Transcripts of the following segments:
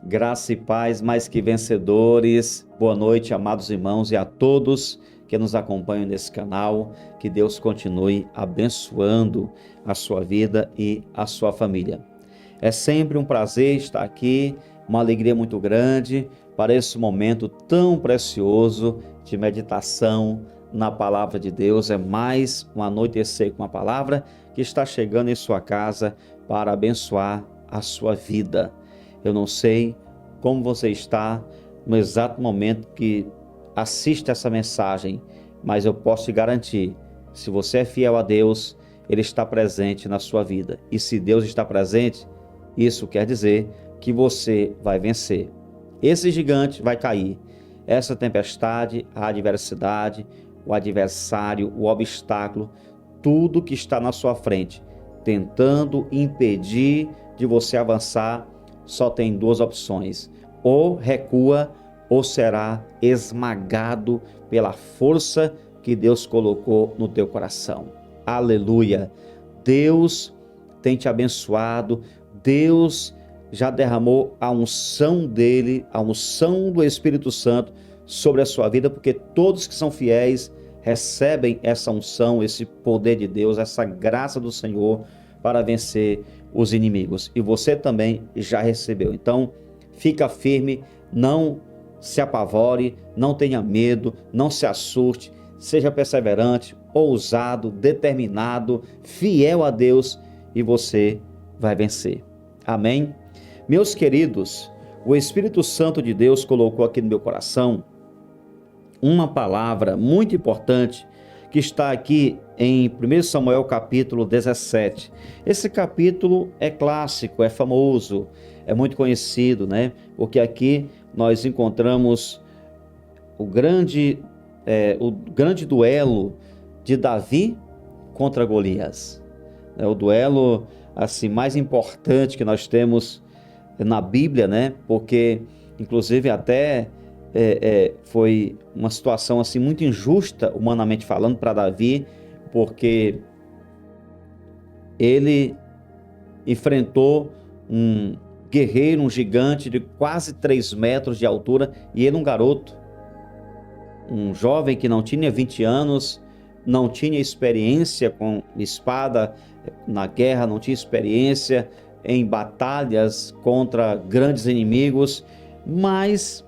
Graça e paz mais que vencedores. Boa noite, amados irmãos, e a todos que nos acompanham nesse canal. Que Deus continue abençoando a sua vida e a sua família. É sempre um prazer estar aqui, uma alegria muito grande para esse momento tão precioso de meditação na palavra de Deus. É mais um anoitecer com a palavra que está chegando em sua casa para abençoar a sua vida. Eu não sei como você está no exato momento que assiste essa mensagem, mas eu posso te garantir, se você é fiel a Deus, Ele está presente na sua vida. E se Deus está presente, isso quer dizer que você vai vencer. Esse gigante vai cair. Essa tempestade, a adversidade, o adversário, o obstáculo, tudo que está na sua frente, tentando impedir de você avançar, só tem duas opções: ou recua ou será esmagado pela força que Deus colocou no teu coração. Aleluia! Deus tem te abençoado, Deus já derramou a unção dele, a unção do Espírito Santo sobre a sua vida, porque todos que são fiéis recebem essa unção, esse poder de Deus, essa graça do Senhor para vencer os inimigos. E você também já recebeu. Então, fica firme, não se apavore, não tenha medo, não se assuste, seja perseverante, ousado, determinado, fiel a Deus e você vai vencer. Amém? Meus queridos, o Espírito Santo de Deus colocou aqui no meu coração uma palavra muito importante que está aqui em 1 Samuel capítulo 17. Esse capítulo é clássico, é famoso, é muito conhecido, né? Porque aqui nós encontramos o grande duelo de Davi contra Golias. É o duelo assim mais importante que nós temos na Bíblia, né? Porque inclusive até foi uma situação assim muito injusta, humanamente falando, para Davi, porque ele enfrentou um guerreiro, um gigante de quase 3 metros de altura, e ele um garoto, um jovem que não tinha 20 anos, não tinha experiência com espada na guerra, não tinha experiência em batalhas contra grandes inimigos, mas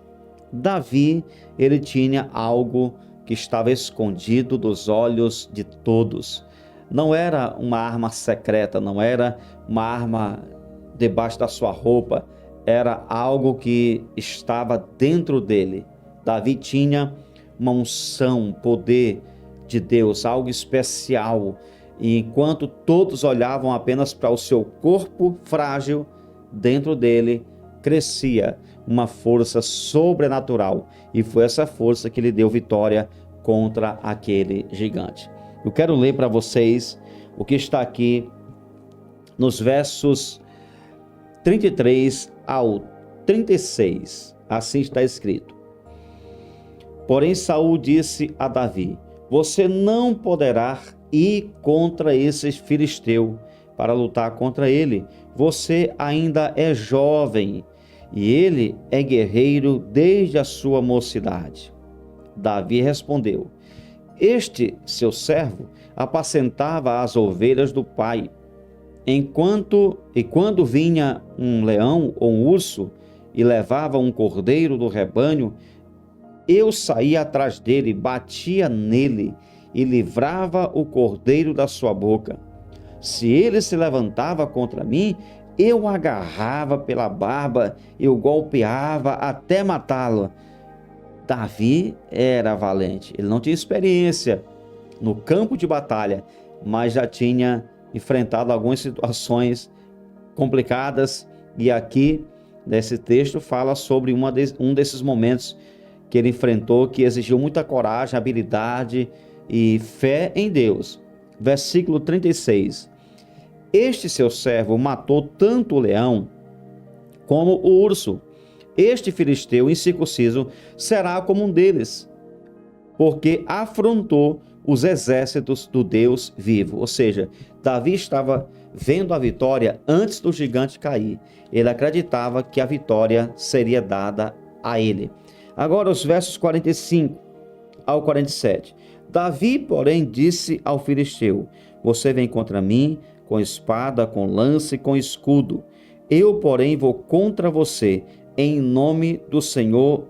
Davi, ele tinha algo que estava escondido dos olhos de todos. Não era uma arma secreta, não era uma arma debaixo da sua roupa, era algo que estava dentro dele. Davi tinha uma unção, um poder de Deus, algo especial. E enquanto todos olhavam apenas para o seu corpo frágil, dentro dele crescia uma força sobrenatural, e foi essa força que lhe deu vitória contra aquele gigante. Eu quero ler para vocês o que está aqui nos versos 33 ao 36. Assim está escrito: Porém Saul disse a Davi: Você não poderá ir contra esse filisteu para lutar contra ele. Você ainda é jovem e ele é guerreiro desde a sua mocidade. Davi respondeu: Este seu servo apacentava as ovelhas do pai. Quando vinha um leão ou um urso e levava um cordeiro do rebanho, eu saía atrás dele, batia nele e livrava o cordeiro da sua boca. Se ele se levantava contra mim, eu o agarrava pela barba e o golpeava até matá-lo. Davi era valente, ele não tinha experiência no campo de batalha, mas já tinha enfrentado algumas situações complicadas, e aqui nesse texto fala sobre um desses momentos que ele enfrentou, que exigiu muita coragem, habilidade e fé em Deus. Versículo 36. Este seu servo matou tanto o leão como o urso. Este filisteu incircunciso será como um deles, porque afrontou os exércitos do Deus vivo. Ou seja, Davi estava vendo a vitória antes do gigante cair. Ele acreditava que a vitória seria dada a ele. Agora os versos 45 ao 47. Davi, porém, disse ao filisteu: você vem contra mim com espada, com lança e com escudo. Eu, porém, vou contra você em nome do Senhor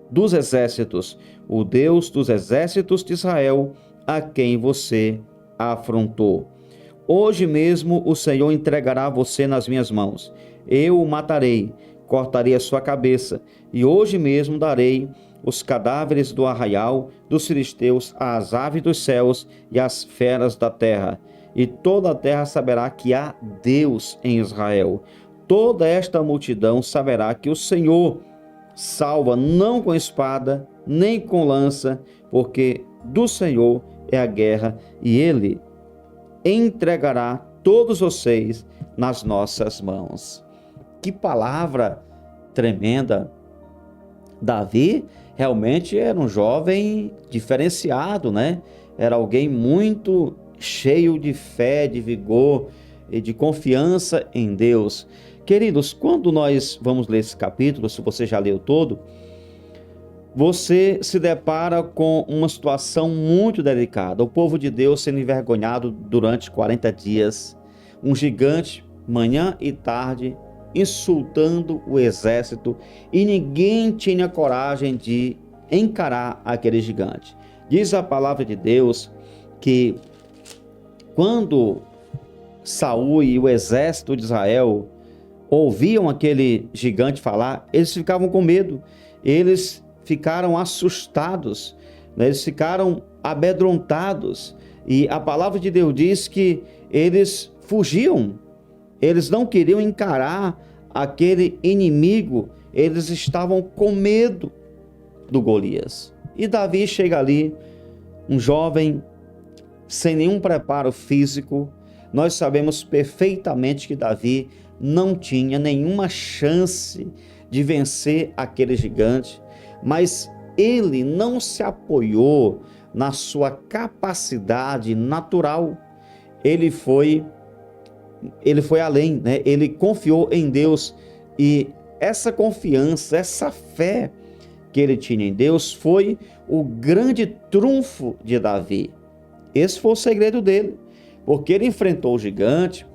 dos exércitos, o Deus dos exércitos de Israel, a quem você afrontou. Hoje mesmo o Senhor entregará você nas minhas mãos. Eu o matarei, cortarei a sua cabeça, e hoje mesmo darei os cadáveres do arraial dos filisteus às aves dos céus e às feras da terra. E toda a terra saberá que há Deus em Israel. Toda esta multidão saberá que o Senhor salva não com espada, nem com lança, porque do Senhor é a guerra, e Ele entregará todos vocês nas nossas mãos. Que palavra tremenda! Davi realmente era um jovem diferenciado, né? Era alguém muito cheio de fé, de vigor e de confiança em Deus. Queridos, quando nós vamos ler esse capítulo, se você já leu todo, você se depara com uma situação muito delicada. O povo de Deus sendo envergonhado durante 40 dias, um gigante, manhã e tarde, insultando o exército, e ninguém tinha coragem de encarar aquele gigante. Diz a palavra de Deus que quando Saul e o exército de Israel ouviam aquele gigante falar, eles ficavam com medo, eles ficaram assustados, né? Eles ficaram amedrontados, e a palavra de Deus diz que eles fugiam, eles não queriam encarar aquele inimigo, eles estavam com medo do Golias. E Davi chega ali, um jovem sem nenhum preparo físico. Nós sabemos perfeitamente que Davi não tinha nenhuma chance de vencer aquele gigante, mas ele não se apoiou na sua capacidade natural. Ele foi além, né? Ele confiou em Deus, e essa confiança, essa fé que ele tinha em Deus foi o grande trunfo de Davi. Esse foi o segredo dele, porque ele enfrentou o gigante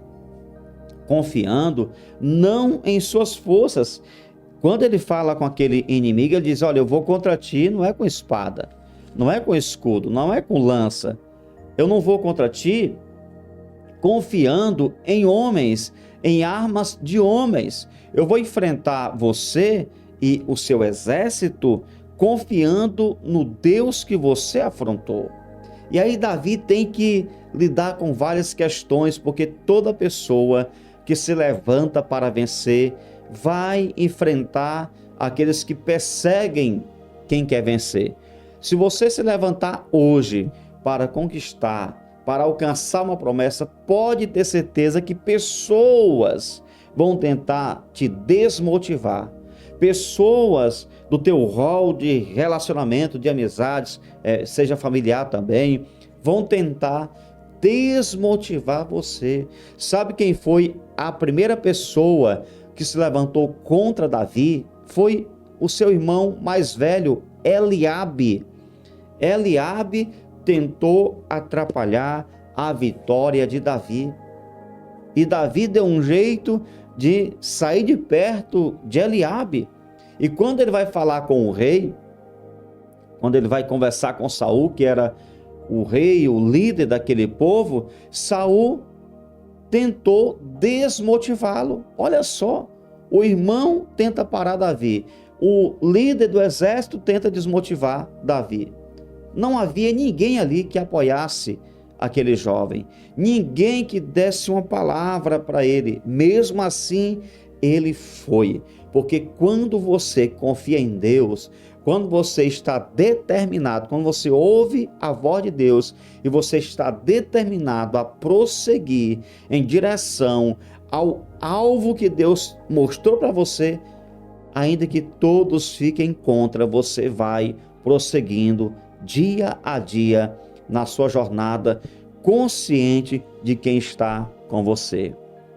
confiando não em suas forças. Quando ele fala com aquele inimigo, ele diz: olha, eu vou contra ti, não é com espada, não é com escudo, não é com lança. Eu não vou contra ti confiando em homens, em armas de homens. Eu vou enfrentar você e o seu exército confiando no Deus que você afrontou. E aí Davi tem que lidar com várias questões, porque toda pessoa que se levanta para vencer vai enfrentar aqueles que perseguem quem quer vencer. Se você se levantar hoje para conquistar, para alcançar uma promessa, pode ter certeza que pessoas vão tentar te desmotivar. Pessoas do teu rol de relacionamento, de amizades, seja familiar também, vão tentar desmotivar você. Sabe quem foi a primeira pessoa que se levantou contra Davi? Foi o seu irmão mais velho, Eliabe. Eliabe tentou atrapalhar a vitória de Davi. E Davi deu um jeito de sair de perto de Eliabe. E quando ele vai falar com o rei, quando ele vai conversar com Saul, que era o rei, o líder daquele povo, Saul tentou desmotivá-lo. Olha só, o irmão tenta parar Davi, o líder do exército tenta desmotivar Davi. Não havia ninguém ali que apoiasse aquele jovem, ninguém que desse uma palavra para ele. Mesmo assim, ele foi, porque quando você confia em Deus, quando você está determinado, quando você ouve a voz de Deus e você está determinado a prosseguir em direção ao alvo que Deus mostrou para você, ainda que todos fiquem contra, você vai prosseguindo dia a dia na sua jornada, consciente de quem está com você.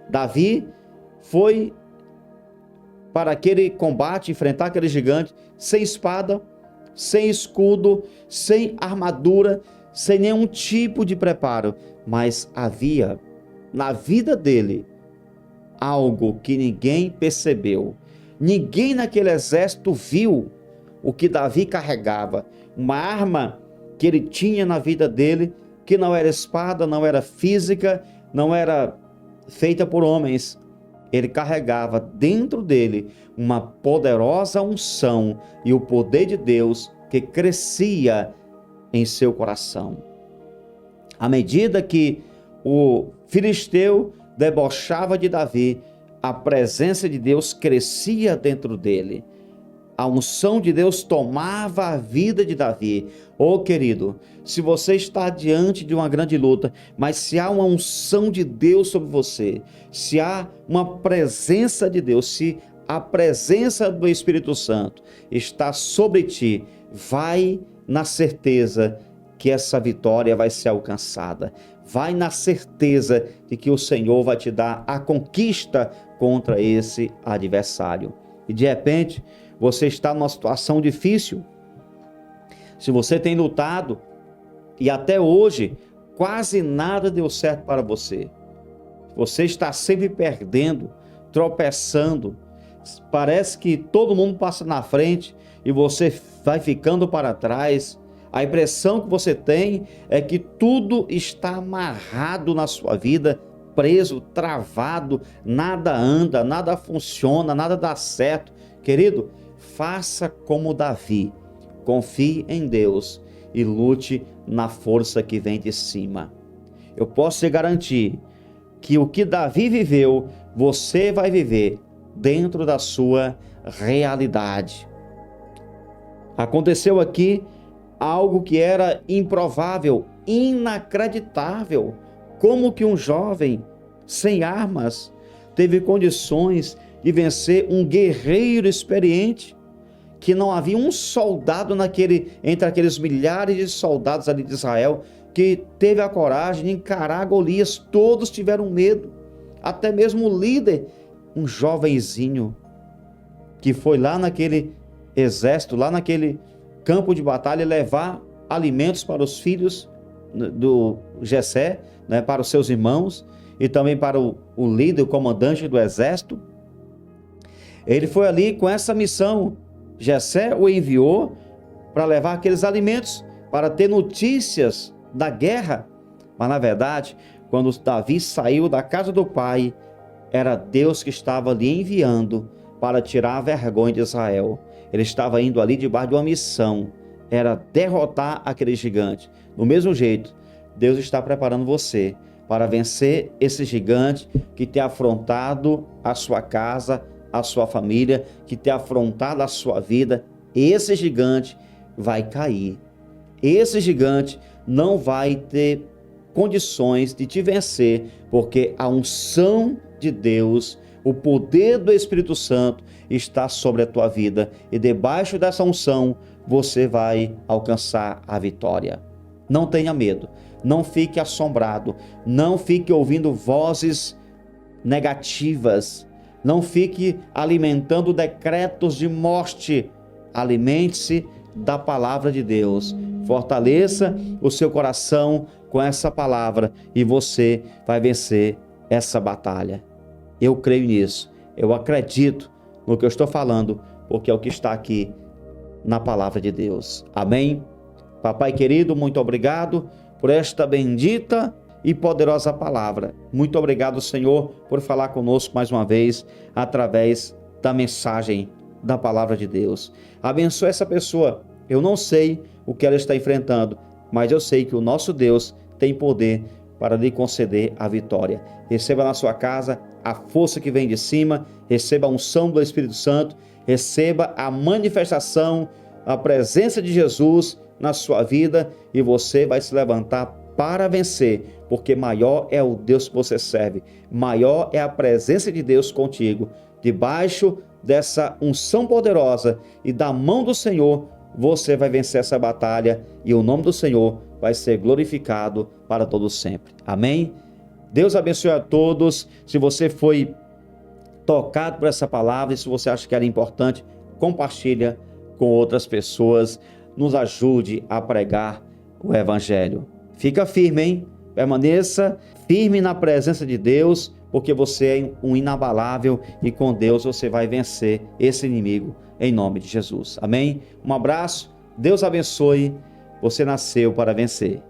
Davi foi para aquele combate, enfrentar aquele gigante, sem espada, sem escudo, sem armadura, sem nenhum tipo de preparo. Mas havia na vida dele algo que ninguém percebeu. Ninguém naquele exército viu o que Davi carregava. Uma arma que ele tinha na vida dele, que não era espada, não era física, não era feita por homens. Ele carregava dentro dele uma poderosa unção e o poder de Deus que crescia em seu coração. À medida que o filisteu debochava de Davi, a presença de Deus crescia dentro dele. A unção de Deus tomava a vida de Davi. Oh, querido, se você está diante de uma grande luta, mas se há uma unção de Deus sobre você, se há uma presença de Deus, se a presença do Espírito Santo está sobre ti, vai na certeza que essa vitória vai ser alcançada. Vai na certeza de que o Senhor vai te dar a conquista contra esse adversário. E de repente, você está numa situação difícil. Se você tem lutado e até hoje quase nada deu certo para você. Você está sempre perdendo, tropeçando. Parece que todo mundo passa na frente e você vai ficando para trás. A impressão que você tem é que tudo está amarrado na sua vida, preso, travado, nada anda, nada funciona, nada dá certo. Querido, faça como Davi, confie em Deus e lute na força que vem de cima. Eu posso te garantir que o que Davi viveu, você vai viver dentro da sua realidade. Aconteceu aqui algo que era improvável, inacreditável. Como que um jovem sem armas teve condições de vencer um guerreiro experiente, que não havia um soldado entre aqueles milhares de soldados ali de Israel que teve a coragem de encarar Golias. Todos tiveram medo, até mesmo o líder, um jovenzinho que foi lá naquele exército, lá naquele campo de batalha, levar alimentos para os filhos do Jessé, né, para os seus irmãos e também para o líder, o comandante do exército. Ele foi ali com essa missão. Jessé o enviou para levar aqueles alimentos, para ter notícias da guerra. Mas na verdade, quando Davi saiu da casa do pai, era Deus que estava ali enviando para tirar a vergonha de Israel. Ele estava indo ali debaixo de uma missão, era derrotar aquele gigante. Do mesmo jeito, Deus está preparando você para vencer esse gigante que tem afrontado a sua casa, a sua família, que tem afrontado a sua vida. Esse gigante vai cair. Esse gigante não vai ter condições de te vencer, porque a unção de Deus, o poder do Espírito Santo está sobre a tua vida, e debaixo dessa unção você vai alcançar a vitória. Não tenha medo, não fique assombrado, não fique ouvindo vozes negativas, não fique alimentando decretos de morte. Alimente-se da palavra de Deus. Fortaleça o seu coração com essa palavra e você vai vencer essa batalha. Eu creio nisso. Eu acredito no que eu estou falando, porque é o que está aqui na palavra de Deus. Amém? Papai querido, muito obrigado por esta bendita e poderosa palavra. Muito obrigado, Senhor, por falar conosco mais uma vez através da mensagem da palavra de Deus. Abençoe essa pessoa. Eu não sei o que ela está enfrentando, mas eu sei que o nosso Deus tem poder para lhe conceder a vitória. Receba na sua casa a força que vem de cima, receba a unção do Espírito Santo, receba a manifestação, a presença de Jesus na sua vida, e você vai se levantar para vencer, porque maior é o Deus que você serve, maior é a presença de Deus contigo. Debaixo dessa unção poderosa e da mão do Senhor, você vai vencer essa batalha, e o nome do Senhor vai ser glorificado para todos sempre. Amém? Deus abençoe a todos. Se você foi tocado por essa palavra e se você acha que era importante, compartilha com outras pessoas. Nos ajude a pregar o Evangelho. Fica firme, hein? Permaneça firme na presença de Deus, porque você é um inabalável e com Deus você vai vencer esse inimigo em nome de Jesus. Amém? Um abraço, Deus abençoe. Você nasceu para vencer.